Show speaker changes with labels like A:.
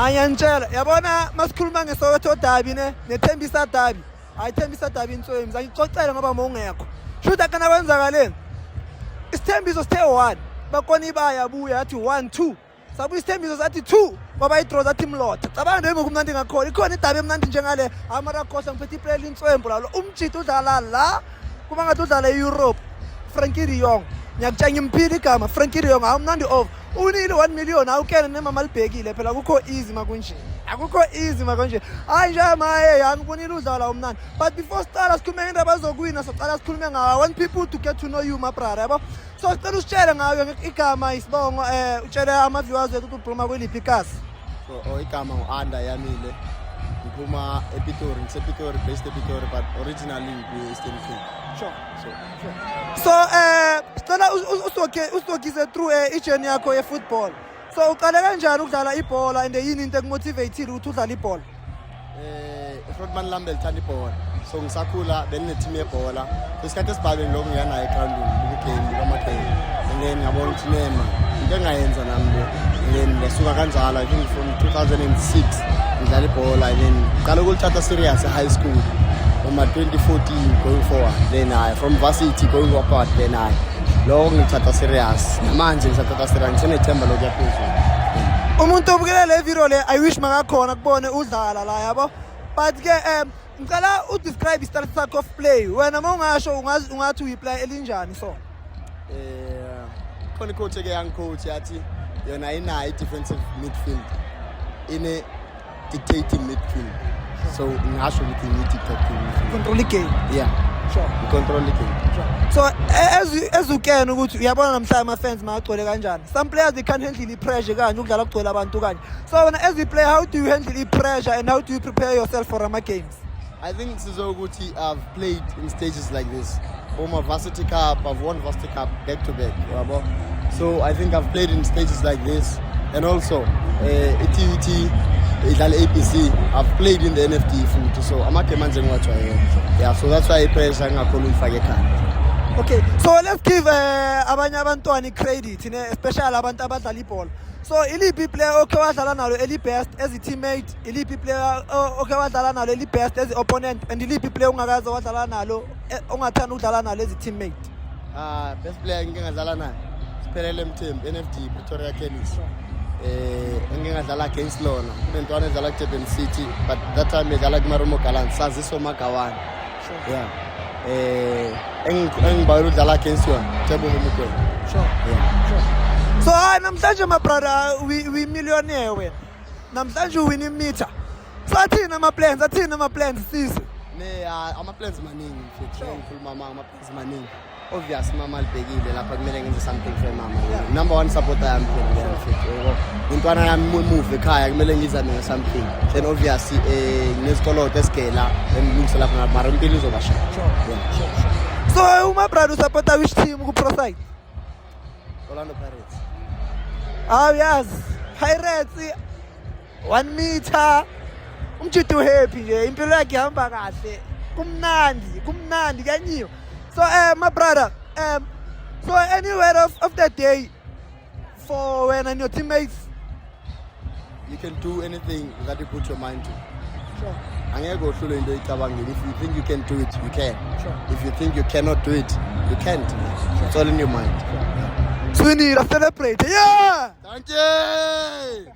A: Ayantshela yabona masikhuluma ngeSoweto derby neThembisa derby. Ayithembisa derby intsweni ngicocela ngoba mawungekho. Shutha kana kwenzakaleni. Isithembiso sithe 1 bakona ibayabuya yathi 1-2. Sabuya isithembiso sathi 2 ngoba idraw zathi Mlotha. Cabanga nje ngokumnandi ngakhona. Ikhona idabi emnandi njengale amara khosa ngiphethe iplayer intswembu lalo. Umjito udlala la kuba ngathi udlala eEurope. Frankie de Jong. Ngiyakutshanga impilo igama Frankie de Jong awumnandi of. Unile 1 million awukene nemama libhekile phela akukho easy makunje. Akukho easy makonje. Hayi nje maye angibonile udlala umnandi. But before start sikhulume indaba azokuwina soqala sikhulume ngawo. I want people to get to know you my brother yabo. So sicela usitshele ngayo igama isibongo utshele ama viewers wethu uphuma kweliphi kasi.
B: So igama uAnda Yamile. Ngiphuma ePitori, ngisePitori based ePitori but originally ngi-Eastern Cape.
A: Sure. So sicela usokise through ijourney yakho yefootball. So uqale kanjani ukudlala ibhola and yini into ekumotivateile ukuthi udlale ibhola?
B: Rodman Lambert uthanda ibhola. So ngisakhula benine-team yebhola. Isikhathi esibhalweni lokho ngiyana egroundini ngigame ngama-game. And then ngabona ukuthi nema into engayenza nami le. And then ngasuka kanjalo I think from 2006 ngidlala ibhola and then qala ukulithatha serious high school. From 2014 going forward then from varsity going upward then lokho ngithatha serious namanje ngithatha serious ngisenethemba lokuya phezulu.
A: Umuntu obukela le video le I wish makakhona kubone udlala la yabo. But ke ngicela udescribe istyle sakho of play. Wena mawungasho ungathi uyiplay elinjani so?
B: Khona coach ke young coach yathi yona inayo defensive midfield. Ine dictating midfield. So ngasho ukuthi ni dictating midfield.
A: Control the game.
B: Yeah.
A: Sure.
B: Control the game.
A: Sure. So as you can ukuthi uyabona namhlanje ama fans magcwele kanjani. Some players they can't handle the pressure kanje ukudlala kugcwele abantu kanje. So when as you play how do you handle the pressure and how do you prepare yourself for ama games?
B: I think Sizoguti I've played in stages like this. My varsity cup, I've won varsity cup back to back. So I think I've played in stages like this and also ETUT idlala APC I've played in the NFD futhi so amagame manje ngiwajwayele. Yeah, so that's why pressure ngakhona uyifake ekhaya.
A: Okay, so let's give abanye abantwana credit especially abantu abadlala ibhola. So iliphi player okay wadlala nalo eli best as a teammate, iliphi player okay wadlala nalo eli best as opponent and iliphi player ungakaze wadlala nalo ungathanda udlala nalo as a teammate?
B: Best player ngingadlala naye Siphelele Mthembu NFD Pretoria Kellys. Ngingadlala against Lona kunentwana edlala kuDurban City but that time edlala kuMarumo Gallants saziso Magawane. Yeah. Engibalo udlala against yona Tebo Mumukwena.
A: Sure. Yeah. Sure. So namhlanje my brother we millionaire wena. Namhlanje win imeter. So athina ama plans sisi.
B: Ama plans maningi mfethu ngikhuluma ama plans maningi. Obvious mama libhekile lapha kumele ngenze something for mama. Number 1 supporter yami phela mfethu. Intwana yami move ekhaya kumele ngizame something. Then obviously nginesikoloto esigela engilungisa lapha mara impilo izobasha.
A: Sure. So my brother supporter which team ku pro side?
B: Orlando Pirates.
A: Oh yes, Pirates 1 meter. Umjito happy nje impilo yakhe ihamba kahle. Kumnandi kanyiwe. So my brother so any word of the day for when and your teammates?
B: You can do anything that you put your mind to.
A: Sure.
B: Angeke uhlule into icabangile. If you think you can do it, you can.
A: Sure.
B: If you think you cannot do it, you can't. It's all in your mind.
A: Sweeney, celebrate. Yeah!
B: Thank you!